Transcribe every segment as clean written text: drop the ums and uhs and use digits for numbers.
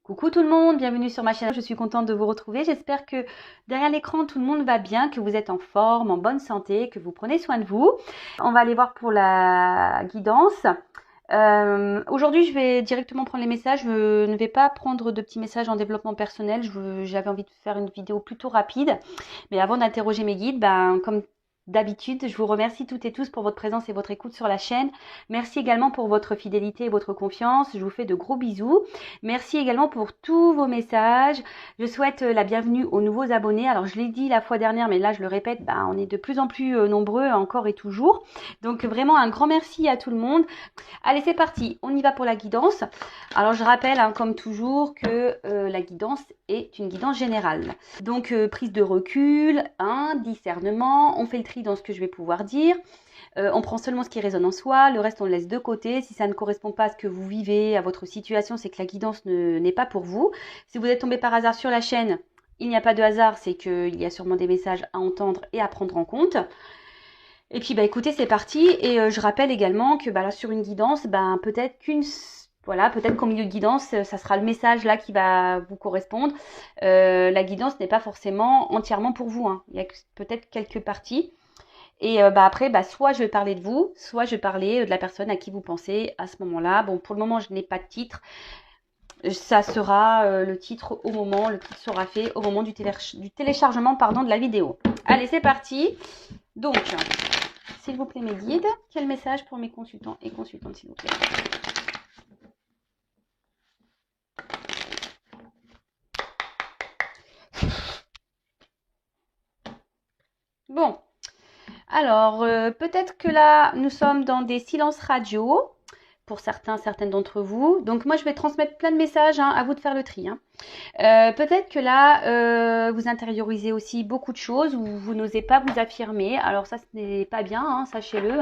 Coucou tout le monde, bienvenue sur ma chaîne, je suis contente de vous retrouver. J'espère que derrière l'écran tout le monde va bien, que vous êtes en forme, en bonne santé, que vous prenez soin de vous. On va aller voir pour la guidance. Aujourd'hui je vais directement prendre les messages, je ne vais pas prendre de petits messages en développement personnel, j'avais envie de faire une vidéo plutôt rapide. Mais avant d'interroger mes guides, comme d'habitude, je vous remercie toutes et tous pour votre présence et votre écoute sur la chaîne. Merci également pour votre fidélité et votre confiance. Je vous fais de gros bisous. Merci également pour tous vos messages. Je souhaite la bienvenue aux nouveaux abonnés. Alors, je l'ai dit la fois dernière, mais là, je le répète, on est de plus en plus nombreux encore et toujours. Donc, vraiment un grand merci à tout le monde. Allez, c'est parti. On y va pour la guidance. Alors, je rappelle, comme toujours, que la guidance est une guidance générale. Donc, prise de recul, discernement. On fait le tri dans ce que je vais pouvoir dire. On prend seulement ce qui résonne en soi, le reste on le laisse de côté. Si ça ne correspond pas à ce que vous vivez, à votre situation, c'est que la guidance n'est pas pour vous. Si vous êtes tombé par hasard sur la chaîne, il n'y a pas de hasard, c'est qu'il y a sûrement des messages à entendre et à prendre en compte. Et puis écoutez, c'est parti. Et je rappelle également que là sur une guidance, peut-être qu'au milieu de guidance, ça sera le message là qui va vous correspondre. La guidance n'est pas forcément entièrement pour vous, hein. Il y a peut-être quelques parties. Et après, soit je vais parler de vous, soit je vais parler de la personne à qui vous pensez à ce moment-là. Bon, pour le moment, je n'ai pas de titre. Ça sera le titre sera fait au moment du téléchargement de la vidéo. Allez, c'est parti. Donc, s'il vous plaît, mes guides, quel message pour mes consultants et consultantes, s'il vous plaît? Bon. Alors, peut-être que là, nous sommes dans des silences radio, pour certaines d'entre vous. Donc, moi, je vais transmettre plein de messages, à vous de faire le tri. Peut-être que là, vous intériorisez aussi beaucoup de choses ou vous n'osez pas vous affirmer. Alors ça, ce n'est pas bien, sachez-le.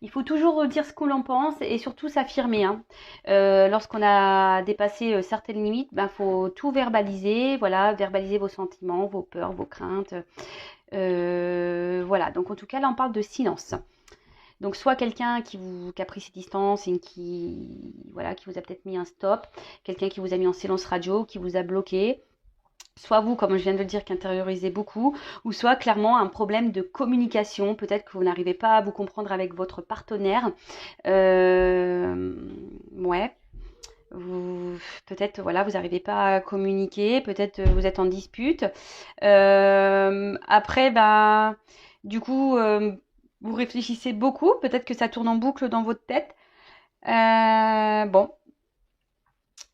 Il faut toujours dire ce qu'on en pense et surtout s'affirmer. Lorsqu'on a dépassé certaines limites, faut tout verbaliser. Voilà, verbaliser vos sentiments, vos peurs, vos craintes. Voilà, donc en tout cas, là, on parle de silence. Donc soit quelqu'un qui a pris ses distances et qui vous a peut-être mis un stop, quelqu'un qui vous a mis en silence radio, qui vous a bloqué, soit vous, comme je viens de le dire, qui intériorisez beaucoup, ou soit clairement un problème de communication, peut-être que vous n'arrivez pas à vous comprendre avec votre partenaire. Peut-être vous n'arrivez pas à communiquer, peut-être vous êtes en dispute. Après, du coup, vous réfléchissez beaucoup, peut-être que ça tourne en boucle dans votre tête. Bon,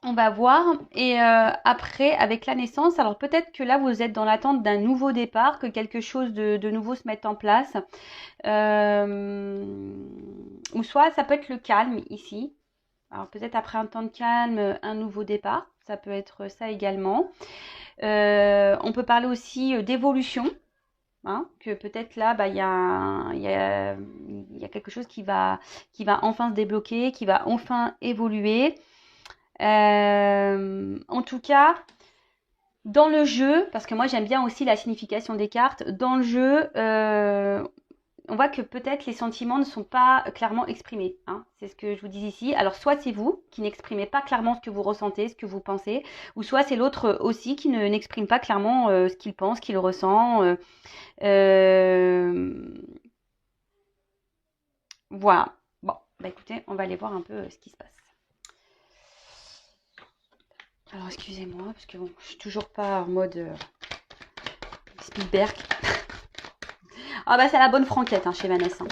on va voir. Et après, avec la naissance, alors peut-être que là, vous êtes dans l'attente d'un nouveau départ, que quelque chose de nouveau se mette en place. Ou soit ça peut être le calme ici. Alors peut-être après un temps de calme, un nouveau départ. Ça peut être ça également. On peut parler aussi d'évolution. Que peut-être là, il y a quelque chose qui va enfin se débloquer, qui va enfin évoluer. En tout cas, dans le jeu, parce que moi j'aime bien aussi la signification des cartes, dans le jeu, on voit que peut-être les sentiments ne sont pas clairement exprimés. C'est ce que je vous dis ici. Alors soit c'est vous qui n'exprimez pas clairement ce que vous ressentez, ce que vous pensez, ou soit c'est l'autre aussi qui n'exprime pas clairement ce qu'il pense, ce qu'il ressent. Voilà. Bon, écoutez, on va aller voir un peu ce qui se passe. Alors excusez-moi, parce que je suis toujours pas en mode Spielberg. C'est la bonne franquette chez Vanessa.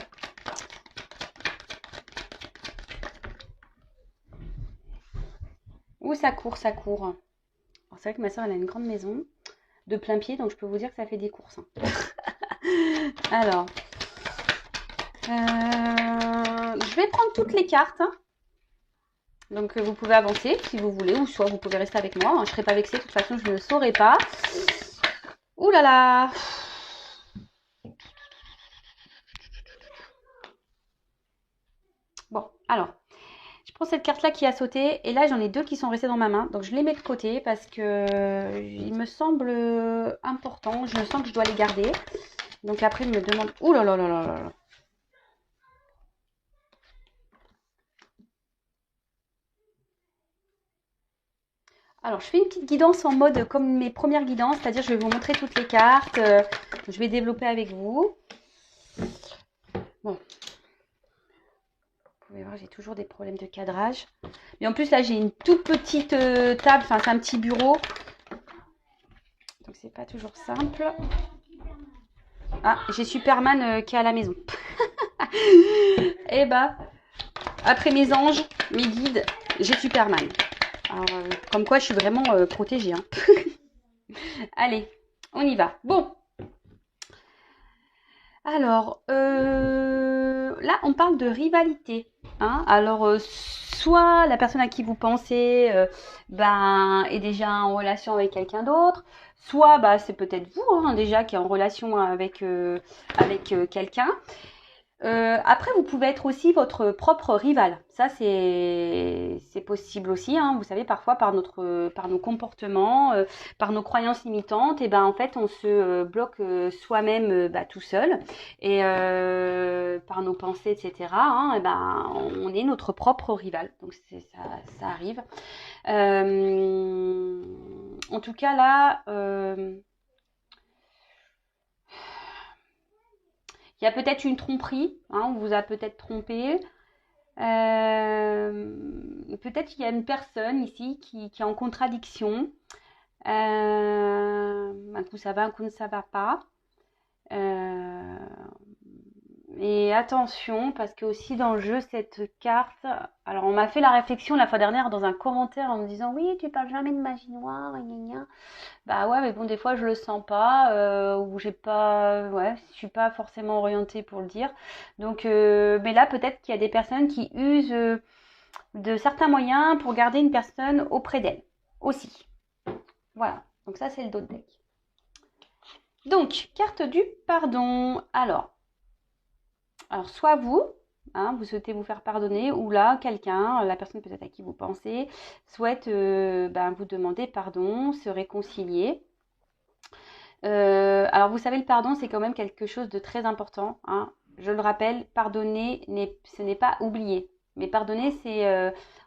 Ouh, ça court, ça court. Alors, c'est vrai que ma soeur, elle a une grande maison de plein pied, donc je peux vous dire que ça fait des courses. Alors, je vais prendre toutes les cartes. Donc, vous pouvez avancer si vous voulez, ou soit vous pouvez rester avec moi. Je ne serai pas vexée, de toute façon, je ne saurais pas. Ouh là là! Bon, alors, je prends cette carte-là qui a sauté, et là, j'en ai deux qui sont restées dans ma main. Donc, je les mets de côté parce que il me semble important. Je sens que je dois les garder. Donc, après, il me demande... Ouh là là là là là! Alors, je fais une petite guidance en mode comme mes premières guidances, c'est-à-dire je vais vous montrer toutes les cartes, je vais développer avec vous. Bon, vous pouvez voir, j'ai toujours des problèmes de cadrage. Mais en plus, là, j'ai une toute petite table, enfin, c'est un petit bureau. Donc, c'est pas toujours simple. Ah, j'ai Superman qui est à la maison. Et bah, après mes anges, mes guides, j'ai Superman. Alors, comme quoi, je suis vraiment protégée. Hein. Allez, on y va. Bon. Alors, là, on parle de rivalité. Hein. Alors, soit la personne à qui vous pensez est déjà en relation avec quelqu'un d'autre, soit c'est peut-être vous hein, déjà qui est en relation avec quelqu'un. Après, vous pouvez être aussi votre propre rival. Ça, c'est possible aussi. Hein. Vous savez, parfois par nos comportements, par nos croyances limitantes, et en fait, on se bloque soi-même tout seul, et par nos pensées, etc. Hein, on est notre propre rival. Donc ça arrive. En tout cas là. Il y a peut-être une tromperie, hein, on vous a peut-être trompé. Peut-être qu'il y a une personne ici qui est en contradiction. Un coup ça va, un coup ça va pas. Et attention, parce que aussi dans le jeu, cette carte... Alors, on m'a fait la réflexion la fois dernière dans un commentaire en me disant « Oui, tu parles jamais de magie noire, gna gna. » Bah ouais, mais bon, des fois, je le sens pas, ou j'ai pas... Ouais, je suis pas forcément orientée pour le dire. Donc, mais là, peut-être qu'il y a des personnes qui usent de certains moyens pour garder une personne auprès d'elle, aussi. Voilà, donc ça, c'est le dos de deck. Donc, carte du pardon. Alors soit vous, hein, vous souhaitez vous faire pardonner, ou là, quelqu'un, la personne peut-être à qui vous pensez, souhaite vous demander pardon, se réconcilier. Alors, vous savez, le pardon, c'est quand même quelque chose de très important. Hein. Je le rappelle, pardonner, ce n'est pas oublier. Mais pardonner,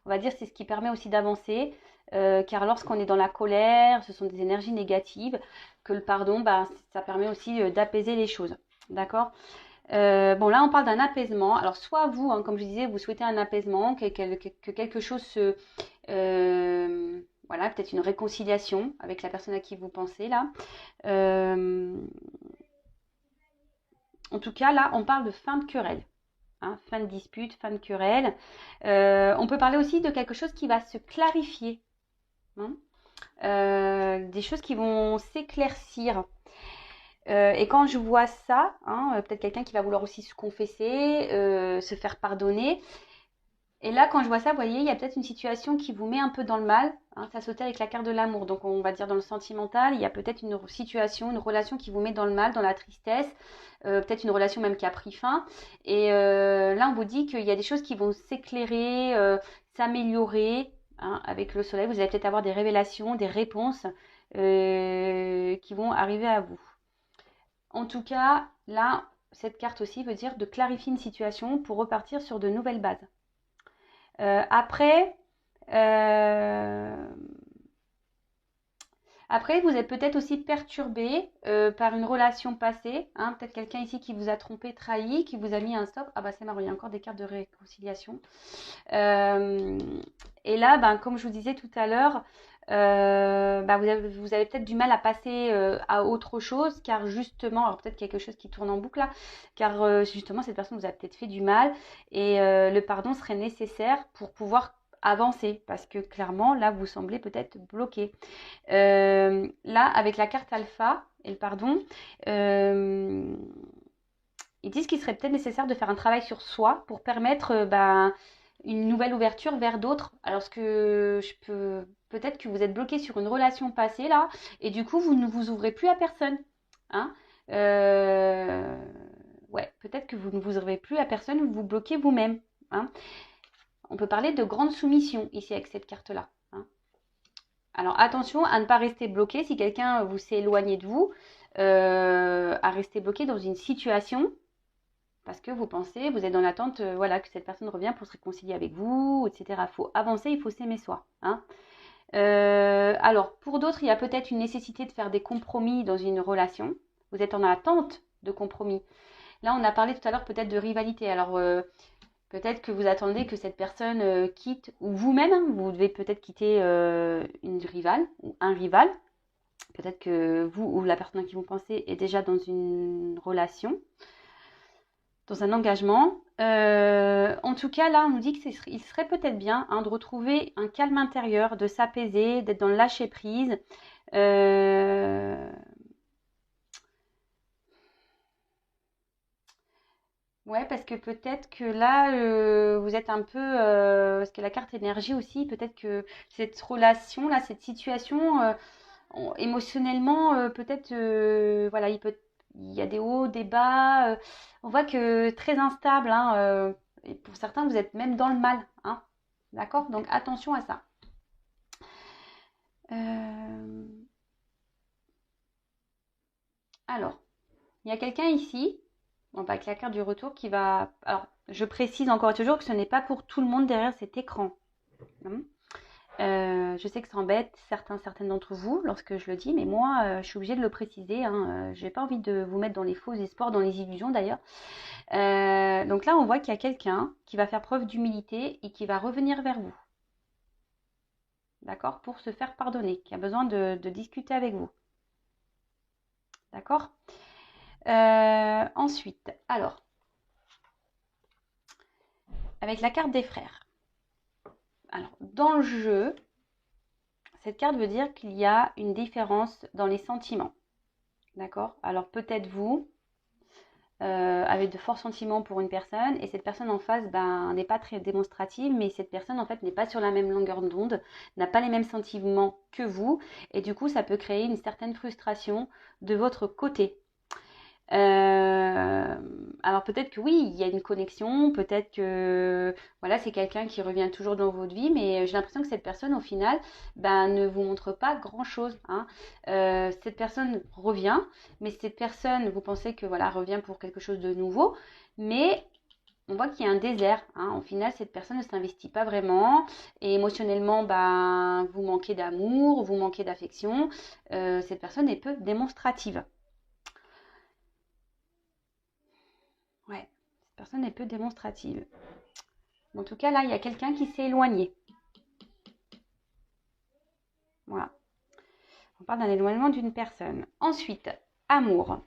on va dire, c'est ce qui permet aussi d'avancer. Car lorsqu'on est dans la colère, ce sont des énergies négatives, que le pardon, ça permet aussi d'apaiser les choses. D'accord ? Bon, là, on parle d'un apaisement. Alors, soit vous, hein, comme je disais, vous souhaitez un apaisement, que quelque chose se... voilà, peut-être une réconciliation avec la personne à qui vous pensez, là. En tout cas, là, on parle de fin de querelle. Hein, fin de dispute, fin de querelle. On peut parler aussi de quelque chose qui va se clarifier. Hein, des choses qui vont s'éclaircir. Et quand je vois ça, hein, peut-être quelqu'un qui va vouloir aussi se confesser, se faire pardonner. Et là, quand je vois ça, vous voyez, il y a peut-être une situation qui vous met un peu dans le mal. Hein, ça sautait avec la carte de l'amour. Donc, on va dire dans le sentimental, il y a peut-être une situation, une relation qui vous met dans le mal, dans la tristesse. Peut-être une relation même qui a pris fin. Et là, on vous dit qu'il y a des choses qui vont s'éclairer, s'améliorer. Hein, avec le soleil, vous allez peut-être avoir des révélations, des réponses qui vont arriver à vous. En tout cas, là, cette carte aussi veut dire de clarifier une situation pour repartir sur de nouvelles bases. Après, vous êtes peut-être aussi perturbé par une relation passée. Hein, peut-être quelqu'un ici qui vous a trompé, trahi, qui vous a mis un stop. Ah c'est marrant, il y a encore des cartes de réconciliation. Et là, comme je vous disais tout à l'heure, vous avez peut-être du mal à passer à autre chose, car justement, alors peut-être quelque chose qui tourne en boucle là, car justement cette personne vous a peut-être fait du mal, et le pardon serait nécessaire pour pouvoir avancer, parce que clairement là vous semblez peut-être bloqué. Là avec la carte alpha et le pardon, ils disent qu'il serait peut-être nécessaire de faire un travail sur soi pour permettre une nouvelle ouverture vers d'autres. Alors peut-être que vous êtes bloqué sur une relation passée là, et du coup vous ne vous ouvrez plus à personne. Hein, ouais, peut-être que vous ne vous ouvrez plus à personne, vous vous bloquez vous-même. Hein. On peut parler de grande soumission ici avec cette carte-là. Hein. Alors attention à ne pas rester bloqué si quelqu'un vous s'est éloigné de vous, à rester bloqué dans une situation parce que vous pensez, vous êtes dans l'attente que cette personne revienne pour se réconcilier avec vous, etc. Il faut avancer, il faut s'aimer soi. Hein. Alors, pour d'autres, il y a peut-être une nécessité de faire des compromis dans une relation. Vous êtes en attente de compromis. Là, on a parlé tout à l'heure peut-être de rivalité. Alors, peut-être que vous attendez que cette personne quitte, ou vous-même, hein, vous devez peut-être quitter une rivale ou un rival. Peut-être que vous ou la personne à qui vous pensez est déjà dans une relation, dans un engagement. En tout cas, là, on nous dit qu'il serait peut-être bien hein, de retrouver un calme intérieur, de s'apaiser, d'être dans le lâcher-prise. Ouais, parce que peut-être que là, vous êtes un peu, parce que la carte énergie aussi, peut-être que cette relation-là, cette situation, émotionnellement, peut-être, voilà, il y a des hauts, des bas. On voit que très instable, hein, et pour certains, vous êtes même dans le mal, hein, d'accord? Donc attention à ça. Euh, alors, il y a quelqu'un ici, bon, avec la carte du retour, qui va. Alors, je précise encore et toujours que ce n'est pas pour tout le monde derrière cet écran. Hein. Je sais que ça embête certaines d'entre vous lorsque je le dis, mais moi, je suis obligée de le préciser. Hein, j'ai pas envie de vous mettre dans les faux espoirs, dans les illusions d'ailleurs. Donc là, on voit qu'il y a quelqu'un qui va faire preuve d'humilité et qui va revenir vers vous, d'accord, pour se faire pardonner, qui a besoin de discuter avec vous, d'accord. Ensuite, alors, avec la carte des frères. Alors, dans le jeu, cette carte veut dire qu'il y a une différence dans les sentiments. D'accord? Alors peut-être vous avez de forts sentiments pour une personne et cette personne en face n'est pas très démonstrative, mais cette personne en fait n'est pas sur la même longueur d'onde, n'a pas les mêmes sentiments que vous et du coup ça peut créer une certaine frustration de votre côté. Alors peut-être que oui, il y a une connexion, peut-être que voilà, c'est quelqu'un qui revient toujours dans votre vie, mais j'ai l'impression que cette personne au final ne vous montre pas grand-chose. Hein. Cette personne revient, mais cette personne, vous pensez que voilà, revient pour quelque chose de nouveau, mais on voit qu'il y a un désert. Hein. Au final, cette personne ne s'investit pas vraiment et émotionnellement, vous manquez d'amour, vous manquez d'affection. Cette personne est peu démonstrative. Ouais, cette personne est peu démonstrative. En tout cas, là, il y a quelqu'un qui s'est éloigné. Voilà. On parle d'un éloignement d'une personne. Ensuite, amour.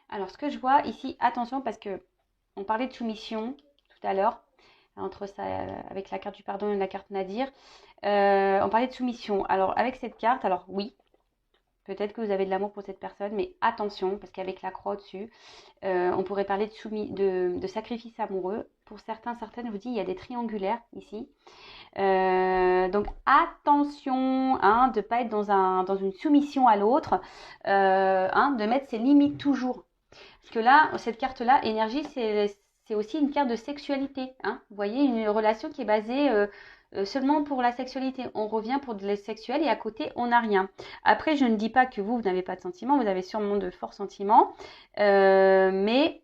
Alors, ce que je vois ici, attention, parce que on parlait de soumission tout à l'heure, entre ça, avec la carte du pardon et la carte Nadir. On parlait de soumission. Alors, avec cette carte, alors oui, peut-être que vous avez de l'amour pour cette personne, mais attention, parce qu'avec la croix au-dessus, on pourrait parler de sacrifice amoureux. Pour certaines, je vous dis, il y a des triangulaires ici. Donc attention hein, de ne pas être dans une soumission à l'autre, de mettre ses limites toujours. Parce que là, cette carte-là, énergie, c'est aussi une carte de sexualité. Hein. Vous voyez, une relation qui est basée seulement pour la sexualité. On revient pour de la sexuelle et à côté, on n'a rien. Après, je ne dis pas que vous n'avez pas de sentiments, vous avez sûrement de forts sentiments, mais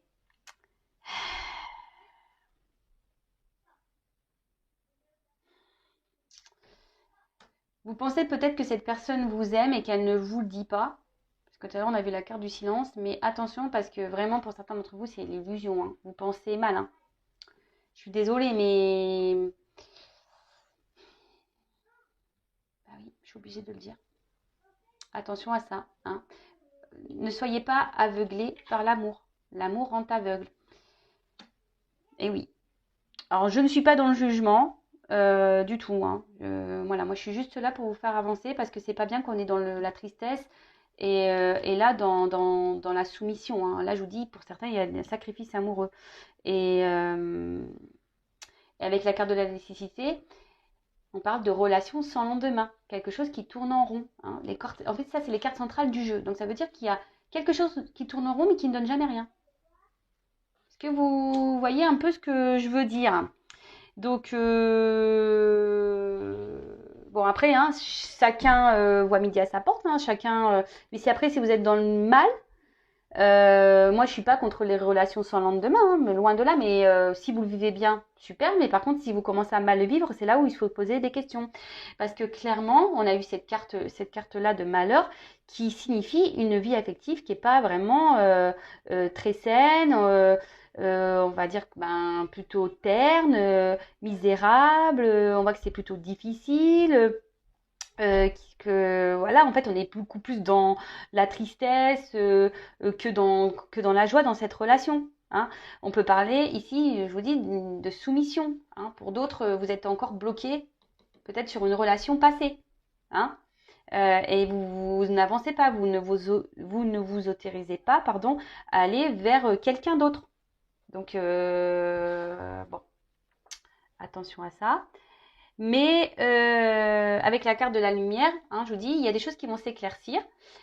vous pensez peut-être que cette personne vous aime et qu'elle ne vous le dit pas. Parce que tout à l'heure, on a vu la carte du silence. Mais attention, parce que vraiment, pour certains d'entre vous, c'est l'illusion. Hein. Vous pensez mal. Hein. Je suis désolée, mais... Bah oui, je suis obligée de le dire. Attention à ça. Hein. Ne soyez pas aveuglés par l'amour. L'amour rend aveugle. Et oui. Alors, je ne suis pas dans le jugement. Du tout. Hein. Voilà, moi je suis juste là pour vous faire avancer parce que c'est pas bien qu'on est dans la tristesse et là dans la soumission. Hein. Là je vous dis, pour certains, il y a un sacrifice amoureux. Et, et avec la carte de la nécessité, on parle de relations sans lendemain, quelque chose qui tourne en rond. Hein. En fait, ça c'est les cartes centrales du jeu. Donc ça veut dire qu'il y a quelque chose qui tourne en rond mais qui ne donne jamais rien. Est-ce que vous voyez un peu ce que je veux dire? Donc, bon, après, hein, chacun voit midi à sa porte. Hein, chacun, mais si après, si vous êtes dans le mal, Moi, je suis pas contre les relations sans lendemain, hein, mais loin de là. Mais si vous le vivez bien, super. Mais par contre, si vous commencez à mal le vivre, c'est là où il faut poser des questions. Parce que clairement, on a eu cette carte-là de malheur qui signifie une vie affective qui est pas vraiment très saine. On va dire ben, plutôt terne, misérable. On voit que c'est plutôt difficile. Que voilà, en fait, on est beaucoup plus dans la tristesse que dans la joie dans cette relation. Hein. On peut parler ici, je vous dis, de soumission. Hein. Pour d'autres, vous êtes encore bloqué peut-être sur une relation passée. Hein. Et vous n'avancez pas, vous ne vous autorisez pas, pardon, à aller vers quelqu'un d'autre. Donc, bon, attention à ça. Mais avec la carte de la lumière, hein, je vous dis, il y a des choses qui vont s'éclaircir.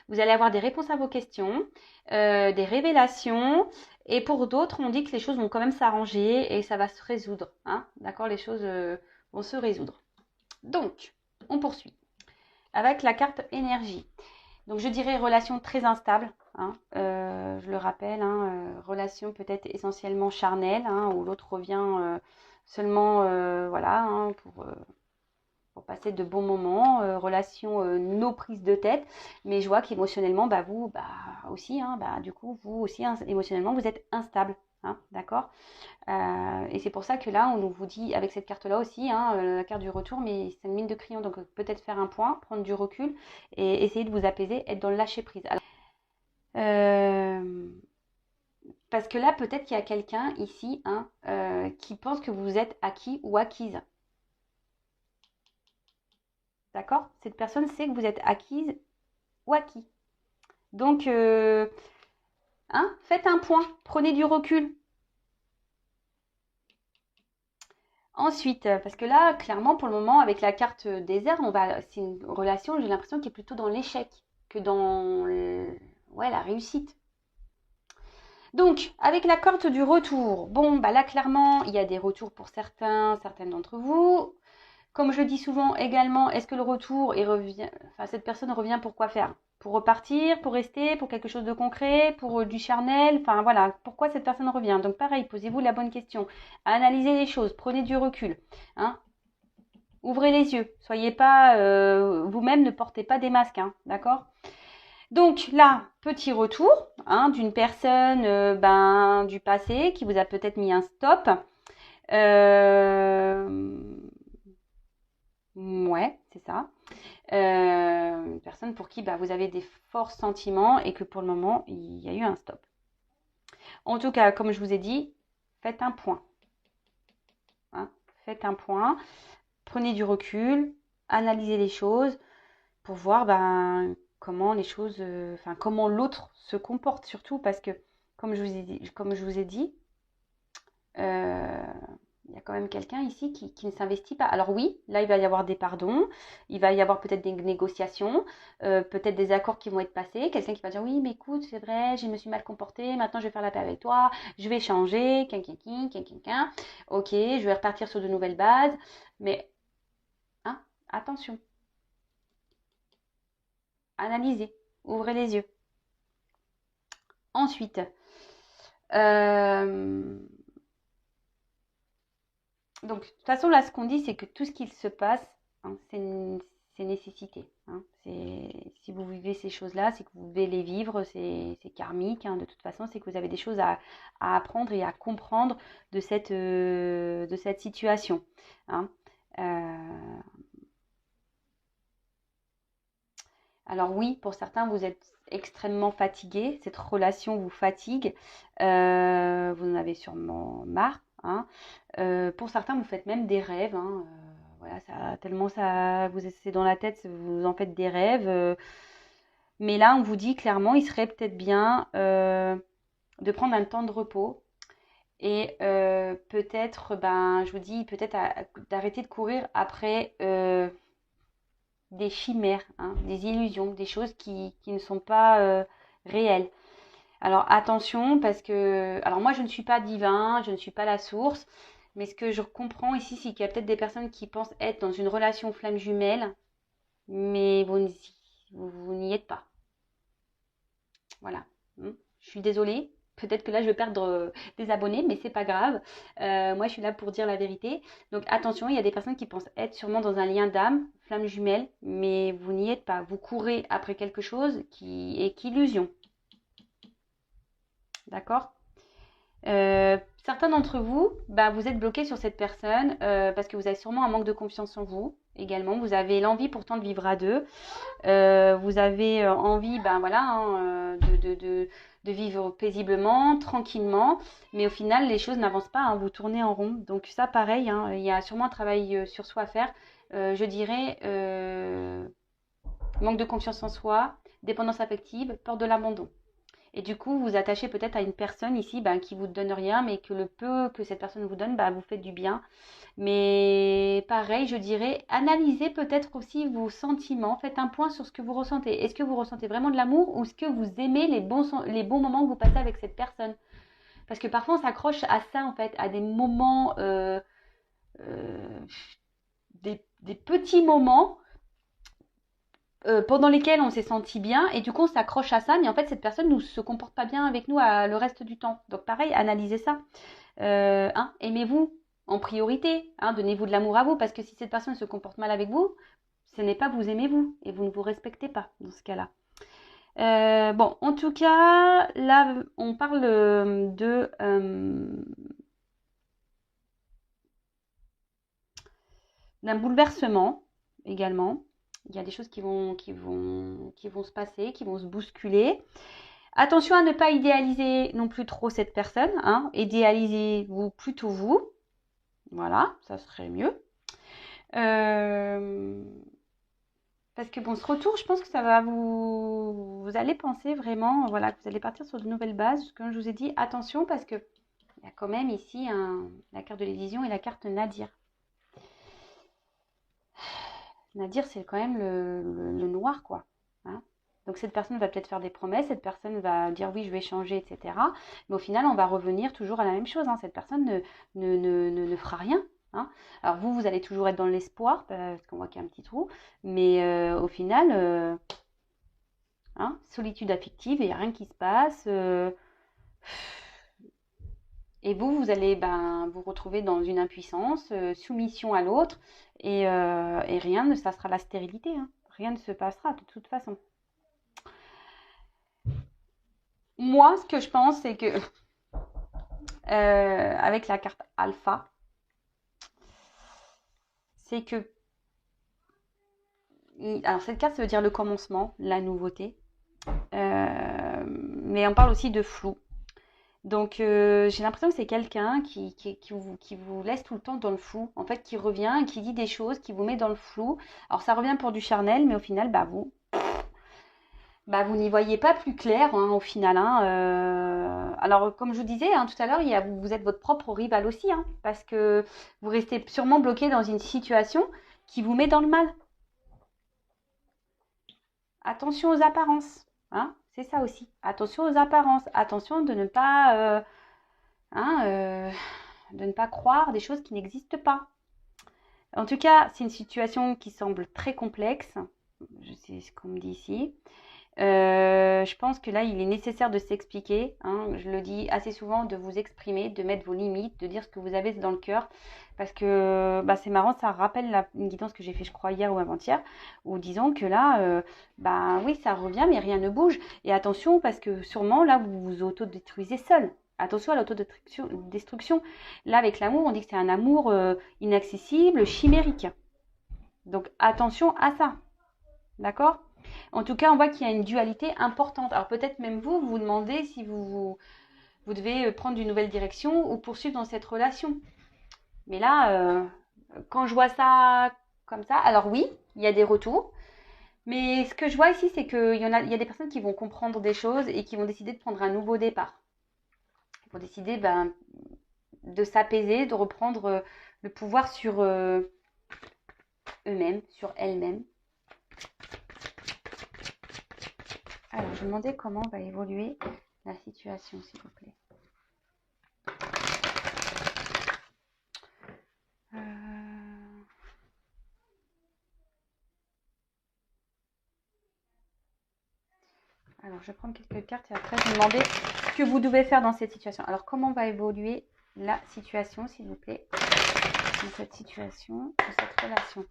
Vous allez avoir des réponses à vos questions, des révélations. Et pour d'autres, on dit que les choses vont quand même s'arranger et ça va se résoudre. Hein, d'accord, les choses vont se résoudre. Donc, on poursuit avec la carte énergie. Donc, je dirais relation très instable. Hein, je le rappelle, hein, relation peut-être essentiellement charnelle, hein, où l'autre revient seulement, voilà, hein, pour passer de bons moments, relation no prise de tête, mais je vois qu'émotionnellement, bah vous, bah aussi, hein, bah du coup, vous aussi, hein, émotionnellement, vous êtes instable, hein, d'accord. Et c'est pour ça que là, on vous dit, avec cette carte-là aussi, hein, la carte du retour, mais c'est une mine de crayon, donc peut-être faire un point, prendre du recul, et essayer de vous apaiser, être dans le lâcher-prise. Alors, parce que là, peut-être qu'il y a quelqu'un ici, hein, qui pense que vous êtes acquis ou acquise. D'accord? Cette personne sait que vous êtes acquise ou acquis. Donc, hein, faites un point, prenez du recul. Ensuite, parce que là, clairement, pour le moment, avec la carte désert, c'est une relation, j'ai l'impression, qui est plutôt dans l'échec que dans ouais, la réussite. Donc, avec la carte du retour, bon, bah là, clairement, il y a des retours pour certaines d'entre vous. Comme je le dis souvent également, est-ce que le retour, enfin, cette personne revient pour quoi faire? Pour repartir, pour rester, pour quelque chose de concret, pour du charnel, enfin voilà, pourquoi cette personne revient? Donc pareil, posez-vous la bonne question, analysez les choses, prenez du recul, hein? Ouvrez les yeux, soyez pas vous-même, ne portez pas des masques, hein, d'accord? Donc là, petit retour hein, d'une personne du passé qui vous a peut-être mis un stop. Ouais, c'est ça. Une personne pour qui vous avez des forts sentiments et que pour le moment, il y a eu un stop. En tout cas, comme je vous ai dit, faites un point. Hein, faites un point, prenez du recul, analysez les choses pour voir comment les choses, comment l'autre se comporte surtout parce que, comme je vous ai dit, euh, il y a quand même quelqu'un ici qui ne s'investit pas. Alors oui, là, il va y avoir des pardons, il va y avoir peut-être des négociations, peut-être des accords qui vont être passés. Quelqu'un qui va dire, oui, mais écoute, c'est vrai, je me suis mal comportée, maintenant je vais faire la paix avec toi, je vais changer, ok, je vais repartir sur de nouvelles bases. Mais, hein, attention, analysez, ouvrez les yeux. Ensuite, donc, de toute façon, là, ce qu'on dit, c'est que tout ce qu'il se passe, hein, c'est nécessité. Hein. Si vous vivez ces choses-là, c'est que vous devez les vivre, c'est karmique. Hein, de toute façon, c'est que vous avez des choses à apprendre et à comprendre de cette situation. Hein. Alors oui, pour certains, vous êtes extrêmement fatigué. Cette relation vous fatigue. Vous en avez sûrement marre. Hein. Pour certains, vous faites même des rêves. Hein. Voilà, tellement ça vous c'est dans la tête, vous en faites des rêves. Mais là, on vous dit clairement, il serait peut-être bien de prendre un temps de repos. Et peut-être, je vous dis, peut-être d'arrêter de courir après des chimères, hein, des illusions, des choses qui ne sont pas réelles. Alors attention parce que, alors moi je ne suis pas divin, je ne suis pas la source, mais ce que je comprends ici, c'est qu'il y a peut-être des personnes qui pensent être dans une relation flamme jumelle, mais vous n'y êtes pas. Voilà. Je suis désolée. Peut-être que là, je vais perdre des abonnés, mais c'est pas grave. Moi, je suis là pour dire la vérité. Donc, attention, il y a des personnes qui pensent être sûrement dans un lien d'âme, flamme jumelle, mais vous n'y êtes pas. Vous courez après quelque chose qui est qu'illusion. D'accord? Certains d'entre vous, bah, vous êtes bloqués sur cette personne parce que vous avez sûrement un manque de confiance en vous également. Vous avez l'envie pourtant de vivre à deux. Vous avez envie, ben voilà, hein, de vivre paisiblement, tranquillement, mais au final, les choses n'avancent pas, hein, vous tournez en rond. Donc ça, pareil, hein, il y a sûrement un travail sur soi à faire. Je dirais manque de confiance en soi, dépendance affective, peur de l'abandon. Et du coup, vous attachez peut-être à une personne ici ben, qui vous donne rien, mais que le peu que cette personne vous donne, ben, vous fait du bien. Mais pareil, je dirais, analysez peut-être aussi vos sentiments. Faites un point sur ce que vous ressentez. Est-ce que vous ressentez vraiment de l'amour ou est-ce que vous aimez les bons moments que vous passez avec cette personne? Parce que parfois, on s'accroche à ça, en fait, à des moments, euh, des petits moments pendant lesquels on s'est senti bien et du coup, on s'accroche à ça. Mais en fait, cette personne ne se comporte pas bien avec nous le reste du temps. Donc pareil, analysez ça. Hein, aimez-vous en priorité, hein, donnez-vous de l'amour à vous, parce que si cette personne se comporte mal avec vous, ce n'est pas vous aimez vous, et vous ne vous respectez pas dans ce cas-là. Bon, en tout cas, là, on parle d'un bouleversement également. Il y a des choses qui vont se passer, qui vont se bousculer. Attention à ne pas idéaliser non plus trop cette personne. Hein. Idéalisez-vous plutôt vous. Voilà, ça serait mieux. Parce que bon, ce retour, je pense que ça va vous allez penser vraiment, voilà, que vous allez partir sur de nouvelles bases. Comme je vous ai dit, attention parce que il y a quand même ici la carte de l'évision et la carte Nadir. Nadir, c'est quand même le noir, quoi. Hein. Donc cette personne va peut-être faire des promesses, cette personne va dire oui, je vais changer, etc. Mais au final, on va revenir toujours à la même chose. Hein. Cette personne ne fera rien. Hein. Alors vous allez toujours être dans l'espoir, parce qu'on voit qu'il y a un petit trou. Mais au final, hein, solitude affective, il n'y a rien qui se passe. Et vous allez vous retrouver dans une impuissance, soumission à l'autre, et rien, ça sera la stérilité. Hein. Rien ne se passera de toute façon. Moi, ce que je pense, c'est que avec la carte alpha, c'est que alors cette carte, ça veut dire le commencement, la nouveauté, mais on parle aussi de flou. Donc j'ai l'impression que c'est quelqu'un qui vous laisse tout le temps dans le flou, en fait, qui revient, qui dit des choses, qui vous met dans le flou. Alors ça revient pour du charnel, mais au final, vous n'y voyez pas plus clair, hein, au final. Hein, alors, comme je vous disais hein, tout à l'heure, vous êtes votre propre rival aussi, hein, parce que vous restez sûrement bloqué dans une situation qui vous met dans le mal. Attention aux apparences, hein, c'est ça aussi. Attention aux apparences. Attention hein, de ne pas croire des choses qui n'existent pas. En tout cas, c'est une situation qui semble très complexe. Je sais ce qu'on me dit ici. Je pense que là, il est nécessaire de s'expliquer. Hein, je le dis assez souvent, de vous exprimer, de mettre vos limites, de dire ce que vous avez dans le cœur. Parce que c'est marrant, ça rappelle une guidance que j'ai fait, je crois, hier ou avant-hier, où disons que là, oui, ça revient, mais rien ne bouge. Et attention, parce que sûrement, là, vous vous autodétruisez seul. Attention à l'autodestruction. Là, avec l'amour, on dit que c'est un amour inaccessible, chimérique. Donc, attention à ça. D'accord ? En tout cas, on voit qu'il y a une dualité importante. Alors peut-être même vous demandez si vous devez prendre une nouvelle direction ou poursuivre dans cette relation. Mais là, quand je vois ça comme ça, alors oui, il y a des retours. Mais ce que je vois ici, c'est qu'il y a des personnes qui vont comprendre des choses et qui vont décider de prendre un nouveau départ. Ils vont décider de s'apaiser, de reprendre le pouvoir sur eux-mêmes, sur elles-mêmes. Alors, je me demandais comment va évoluer la situation, s'il vous plaît. Alors, Alors, je vais prendre quelques cartes et après, je vais demander ce que vous devez faire dans cette situation. Alors, comment va évoluer la situation, s'il vous plaît, dans cette situation, dans cette relation?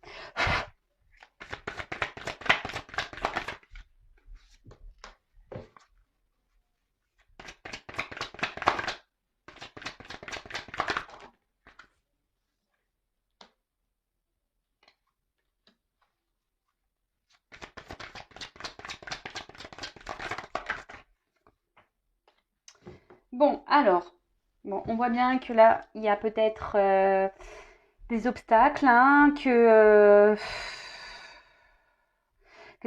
Bon, alors, bon, on voit bien que là, il y a peut-être des obstacles, hein, que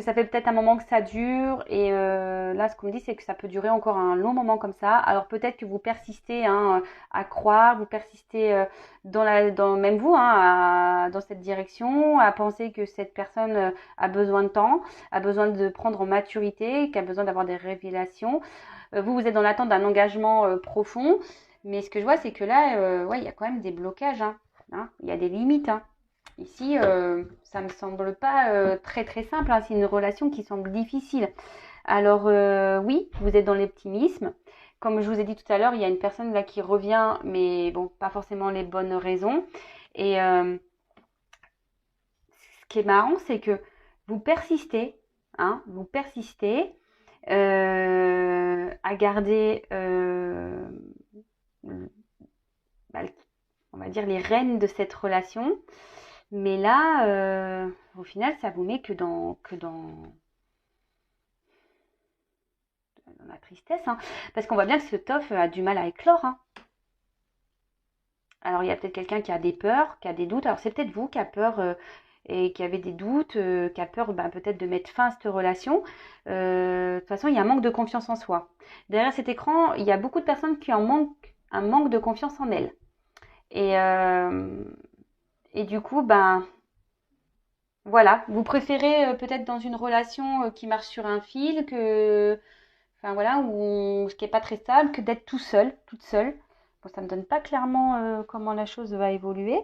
ça fait peut-être un moment que ça dure. Et là, ce qu'on me dit, c'est que ça peut durer encore un long moment comme ça. Alors peut-être que vous persistez, hein, à croire, vous persistez même vous, hein, dans cette direction, à penser que cette personne a besoin de temps, a besoin de prendre en maturité, qu'a besoin d'avoir des révélations. Vous êtes dans l'attente d'un engagement profond. Mais ce que je vois, c'est que là, ouais, il y a quand même des blocages, hein, hein. Il y a des limites, hein. Ici, ça me semble pas très très simple, hein. C'est une relation qui semble difficile. Alors oui, vous êtes dans l'optimisme. Comme je vous ai dit tout à l'heure, il y a une personne là qui revient, mais bon, pas forcément les bonnes raisons. Et ce qui est marrant, c'est que vous persistez, hein, vous persistez à garder, bah, on va dire, les rênes de cette relation. Mais là, au final, ça vous met que dans la tristesse, hein. Parce qu'on voit bien que ce tof a du mal à éclore, hein. Alors, il y a peut-être quelqu'un qui a des peurs, qui a des doutes. Alors, c'est peut-être vous qui a peur et qui avez des doutes, qui a peur peut-être de mettre fin à cette relation. De toute façon, il y a un manque de confiance en soi. Derrière cet écran, il y a beaucoup de personnes qui en manquent un manque de confiance en elles. Et, euh, et du coup, voilà, vous préférez peut-être dans une relation qui marche sur un fil, enfin voilà, ce qui est pas très stable, que d'être tout seul, toute seule. Bon, ça me donne pas clairement comment la chose va évoluer.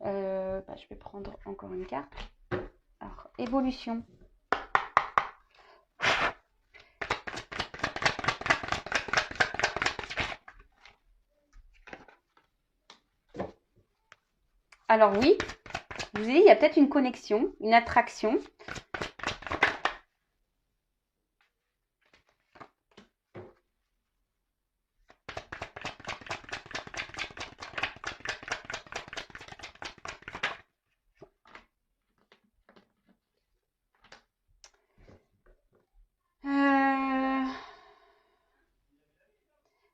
Je vais prendre encore une carte. Alors, évolution. Alors oui, je vous ai dit, il y a peut-être une connexion, une attraction.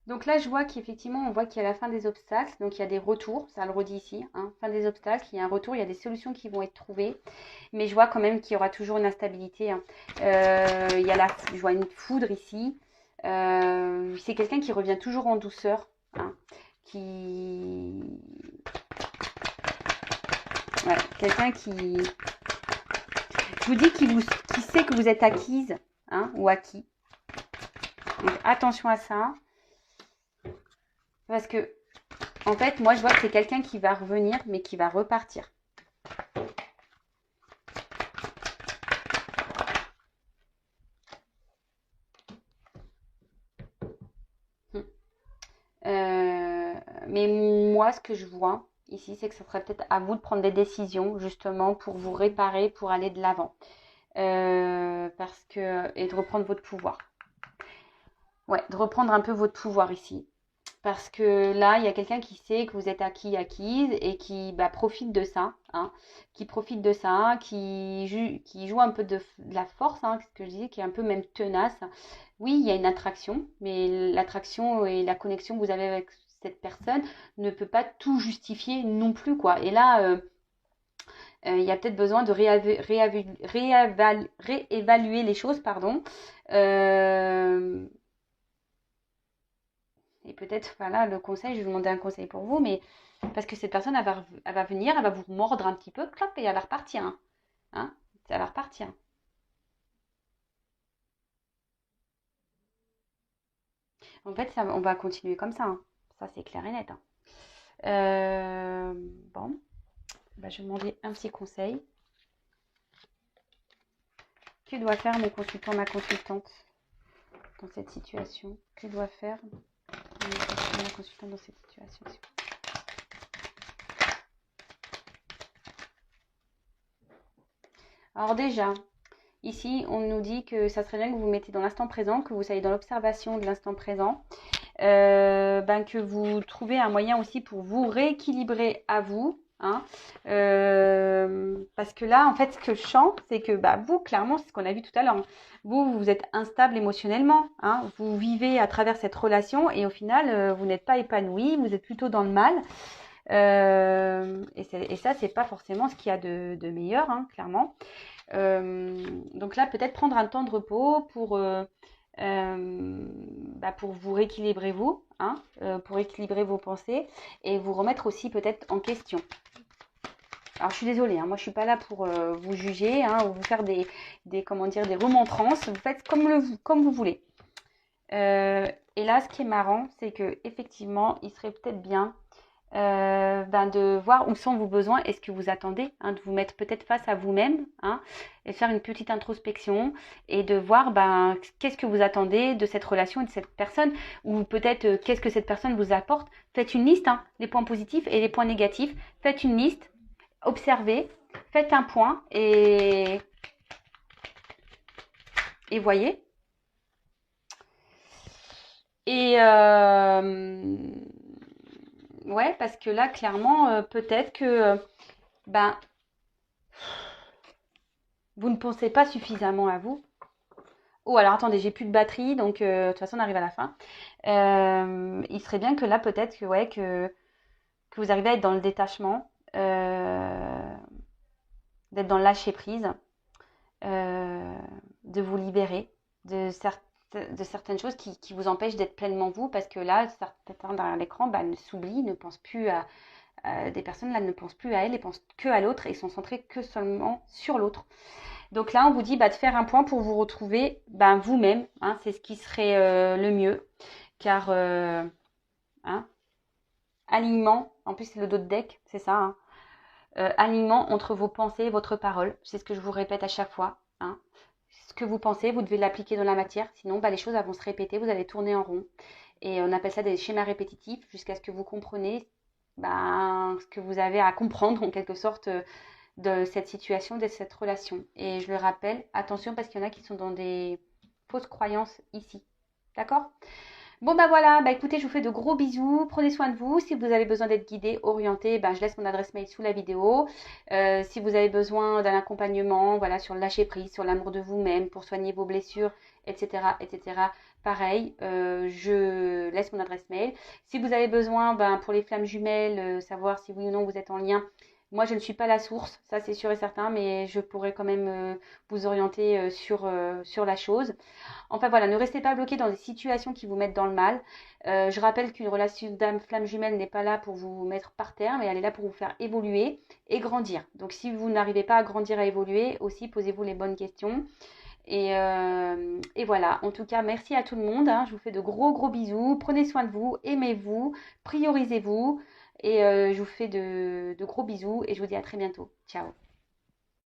Donc là, je vois qu'effectivement, on voit qu'il y a la fin des obstacles, donc il y a des retours, ça le redit ici, hein, fin des obstacles, il y a un retour, il y a des solutions qui vont être trouvées, mais je vois quand même qu'il y aura toujours une instabilité, hein. Je vois une foudre ici, c'est quelqu'un qui revient toujours en douceur, hein, ouais, quelqu'un je vous dis, qui sait que vous êtes acquise, hein, ou acquis. Donc attention à ça, parce que en fait, moi, je vois que c'est quelqu'un qui va revenir, mais qui va repartir. Mais moi, ce que je vois ici, c'est que ça serait peut-être à vous de prendre des décisions, justement, pour vous réparer, pour aller de l'avant. Et de reprendre votre pouvoir. Ouais, de reprendre un peu votre pouvoir ici. Parce que là, il y a quelqu'un qui sait que vous êtes acquise et qui profite de ça, hein, qui profite de ça, qui joue un peu de la force, hein, ce que je disais, qui est un peu même tenace. Oui, il y a une attraction, mais l'attraction et la connexion que vous avez avec cette personne ne peut pas tout justifier non plus, quoi. Et là, il y a peut-être besoin de réévaluer les choses, pardon. Euh, et peut-être, voilà, le conseil, je vais vous demander un conseil pour vous, mais parce que cette personne, elle va venir, elle va vous mordre un petit peu, clop, et elle va repartir, hein. Hein, ça va repartir. En fait, on va continuer comme ça, hein. Ça, c'est clair et net, hein. Euh, bon, je vais demander un petit conseil. Que doit faire mon consultant, ma consultante dans cette situation? Que doit faire la consultante dans cette situation? Alors déjà, ici, on nous dit que ça serait bien que vous vous mettez dans l'instant présent, que vous soyez dans l'observation de l'instant présent, que vous trouvez un moyen aussi pour vous rééquilibrer à vous. Hein, parce que là, en fait, ce que je sens, c'est que vous, clairement, c'est ce qu'on a vu tout à l'heure. Hein, vous êtes instable émotionnellement. Hein, vous vivez à travers cette relation et au final, vous n'êtes pas épanoui, vous êtes plutôt dans le mal. Et ça, c'est pas forcément ce qu'il y a de meilleur, hein, clairement. Donc là, peut-être prendre un temps de repos pour vous rééquilibrer vous, hein, pour équilibrer vos pensées et vous remettre aussi peut-être en question. Alors je suis désolée, hein, moi je suis pas là pour vous juger, hein, ou vous faire des remontrances. Vous faites comme vous voulez. Et là, ce qui est marrant, c'est que effectivement, il serait peut-être bien de voir où sont vos besoins et ce que vous attendez, hein, de vous mettre peut-être face à vous-même, hein, et faire une petite introspection et de voir qu'est-ce que vous attendez de cette relation et de cette personne, ou peut-être qu'est-ce que cette personne vous apporte. Faites une liste, hein, les points positifs et les points négatifs. Faites une liste, observez, faites un point et voyez. Et ouais, parce que là, clairement, peut-être que vous ne pensez pas suffisamment à vous. Oh, alors attendez, j'ai plus de batterie, donc de toute façon, on arrive à la fin. Il serait bien que là, peut-être que vous arrivez à être dans le détachement, d'être dans le lâcher-prise, de vous libérer de certaines choses qui vous empêchent d'être pleinement vous, parce que là, certains derrière l'écran s'oublient, ne pensent plus à des personnes là ne pensent plus à elles et pensent que à l'autre et sont centrées que seulement sur l'autre. Donc là, on vous dit de faire un point pour vous retrouver vous-même. Hein, c'est ce qui serait le mieux. Car alignement, en plus c'est le dos de deck, c'est ça. Hein, alignement entre vos pensées et votre parole. C'est ce que je vous répète à chaque fois. Hein. Ce que vous pensez, vous devez l'appliquer dans la matière. Sinon, les choses vont se répéter, vous allez tourner en rond. Et on appelle ça des schémas répétitifs jusqu'à ce que vous compreniez ce que vous avez à comprendre en quelque sorte de cette situation, de cette relation. Et je le rappelle, attention parce qu'il y en a qui sont dans des fausses croyances ici. D'accord ? Bon voilà, écoutez, je vous fais de gros bisous, prenez soin de vous. Si vous avez besoin d'être guidé, orienté, je laisse mon adresse mail sous la vidéo. Si vous avez besoin d'un accompagnement, sur le lâcher prise, sur l'amour de vous-même, pour soigner vos blessures, etc., pareil, je laisse mon adresse mail. Si vous avez besoin, pour les flammes jumelles, savoir si oui ou non vous êtes en lien, moi, je ne suis pas la source, ça c'est sûr et certain, mais je pourrais quand même vous orienter sur la chose. Enfin voilà, ne restez pas bloqué dans des situations qui vous mettent dans le mal. Je rappelle qu'une relation d'âme-flamme jumelle n'est pas là pour vous mettre par terre, mais elle est là pour vous faire évoluer et grandir. Donc si vous n'arrivez pas à grandir, à évoluer, aussi posez-vous les bonnes questions. Et voilà, en tout cas, merci à tout le monde. Hein. Je vous fais de gros bisous. Prenez soin de vous, aimez-vous, priorisez-vous. Et je vous fais de gros bisous et je vous dis à très bientôt. Ciao.